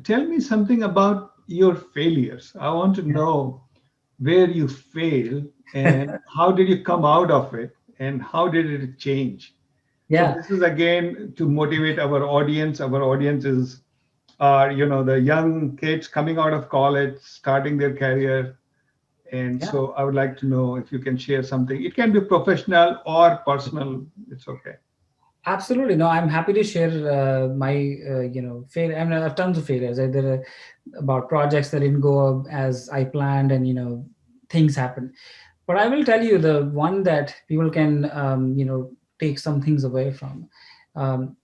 tell me something about your failures. I want to know where you fail and how did you come out of it and how did it change. So Yeah. this is again to motivate our audience. Our audience is are the young kids coming out of college, starting their career. And Yeah. so I would like to know if you can share something. It can be professional or personal. It's okay. Absolutely. No, I'm happy to share my, fail. I mean, I have tons of failures, either about projects that didn't go as I planned, and things happen. But I will tell you the one that people can, take some things away from. Um,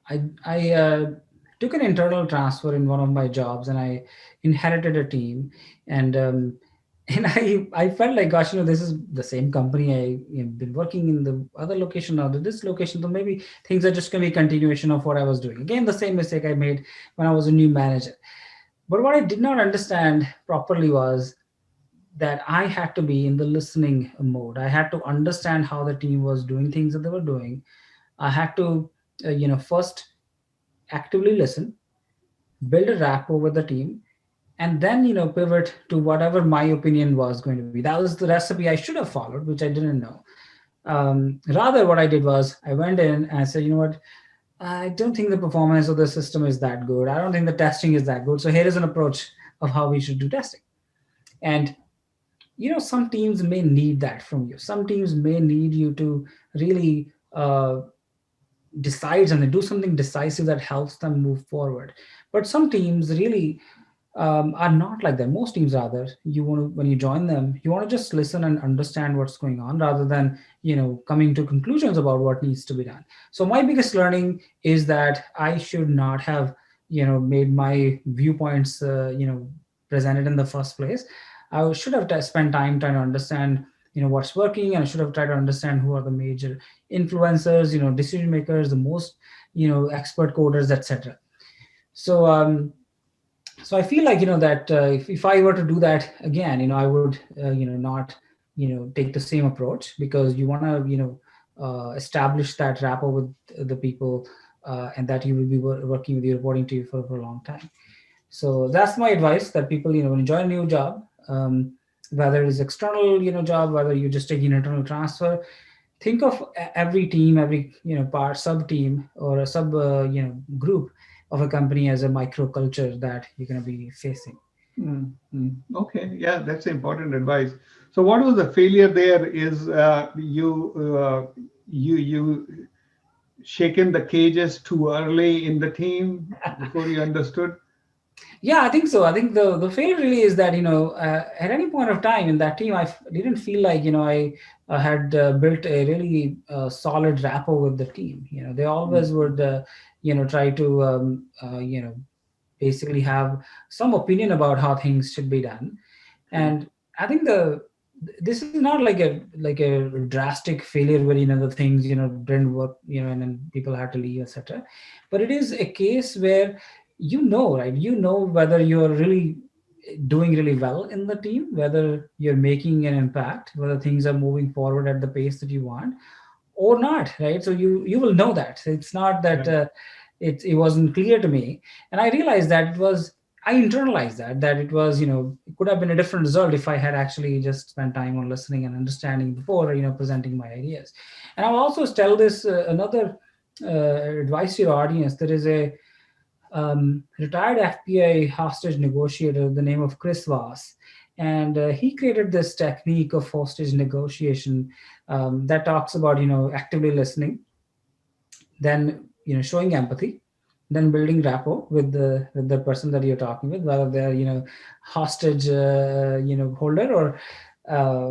I took an internal transfer in one of my jobs, and I inherited a team, and and I felt like, gosh, this is the same company. Been working in the other location now, this location, so maybe things are just going to be a continuation of what I was doing. Again, the same mistake I made when I was a new manager. But what I did not understand properly was that I had to be in the listening mode. I had to understand how the team was doing things that they were doing. I had to, first actively listen, build a rapport with the team, and then pivot to whatever my opinion was going to be. That was the recipe I should have followed, which I didn't know. Rather, what I did was I went in and I said, you know what, I don't think the performance of the system is that good. I don't think the testing is that good. So here is an approach of how we should do testing. And some teams may need that from you. Some teams may need you to really decide and they do something decisive that helps them move forward. But some teams really are not like that. Most teams, rather, you want to, when you join them, you want to just listen and understand what's going on, rather than coming to conclusions about what needs to be done. So my biggest learning is that I should not have made my viewpoints presented in the first place. I should have spent time trying to understand what's working, and I should have tried to understand who are the major influencers, decision makers, the most expert coders, etc. So I feel like that if I were to do that again, I would not take the same approach, because you want to establish that rapport with the people, and that you will be working with you, reporting to you for a long time. So that's my advice, that people when you join a new job, um, whether it's external job, whether you're just taking an internal transfer, think of every team, every part, sub team, or a sub group of a company as a micro culture that you're going to be facing. Mm, mm. Okay, yeah, that's important advice. So what was the failure there? Is you shaken the cages too early in the team before you understood? Yeah, I think so. I think the failure really is that at any point of time in that team, didn't feel like I had built a really solid rapport with the team. They Mm, always would try to basically have some opinion about how things should be done. mm, And I think this is not like a drastic failure where the things didn't work, and then people had to leave, etc. But it is a case where right, whether you're really doing really well in the team, whether you're making an impact, whether things are moving forward at the pace that you want or not, right? So you will know that. So it's not that right. it wasn't clear to me, and I realized that I internalized that it was it could have been a different result if I had actually just spent time on listening and understanding before presenting my ideas. And I'll also tell this another advice to your audience. There is a retired FBI hostage negotiator, the name of Chris Voss, and he created this technique of hostage negotiation that talks about actively listening, then showing empathy, then building rapport with the person that you're talking with, whether they're hostage holder, or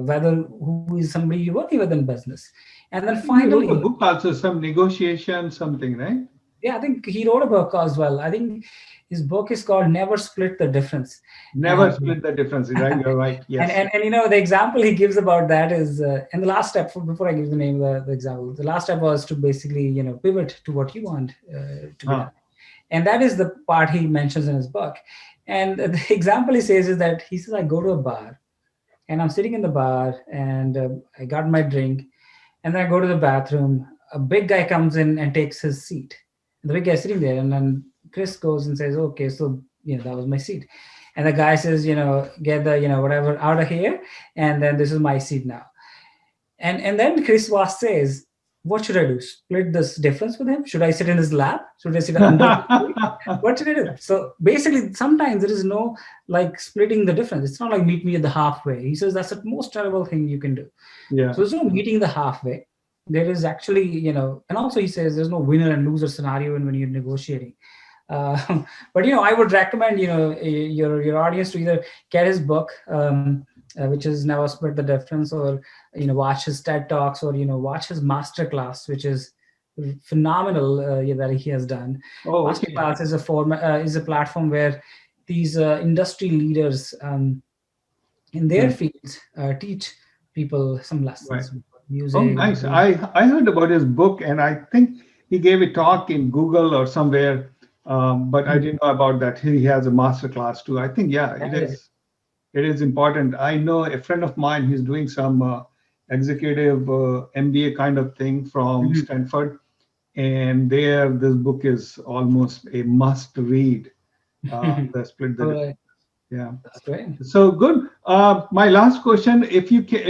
whether who is somebody you're working with in business. And then I think he wrote a finally, book also, some negotiation, something, right? yeah, I think he wrote a book as well. I think his book is called Never Split the Difference. Never And split the difference, right? You're right. and Yes. and, and the example he gives about that is, and the last step, before I give the name of the example, the last step was to basically pivot to what you want to be done. Huh. And that is the part he mentions in his book. And the example he says is that he says, I go to a bar, and I'm sitting in the bar, and I got my drink, and then I go to the bathroom. A big guy comes in and takes his seat. The big guy is sitting there, and then Chris goes and says, okay, so that was my seat. And the guy says, get the whatever out of here, and then this is my seat now. And then Chris Voss says, what should I do? Split this difference with him? Should I sit in his lap? Should I sit under his feet? What should I do? So basically, sometimes there is no like splitting the difference. It's not like meet me at the halfway. He says that's the most terrible thing you can do. Yeah. So there's no meeting the halfway. There is actually, and also he says there's no winner and loser scenario when you're negotiating. Uh, but I would recommend your audience to either get his book, which is Never Split the Difference, or watch his TED Talks, or watch his masterclass, which is phenomenal that he has done. Oh, okay. Masterclass is a platform where these industry leaders in their fields teach people some lessons, Right. music. Oh, nice. I heard about his book, and I think he gave a talk in Google or somewhere, but I didn't know about that. He has a master class too. I think, yeah, it Yeah. is. It is important. I know a friend of mine. He's doing some executive MBA kind of thing from Mhm. Stanford, and there this book is almost a must read. The split the All difference. right. Yeah. That's great. So good. My last question, if you can,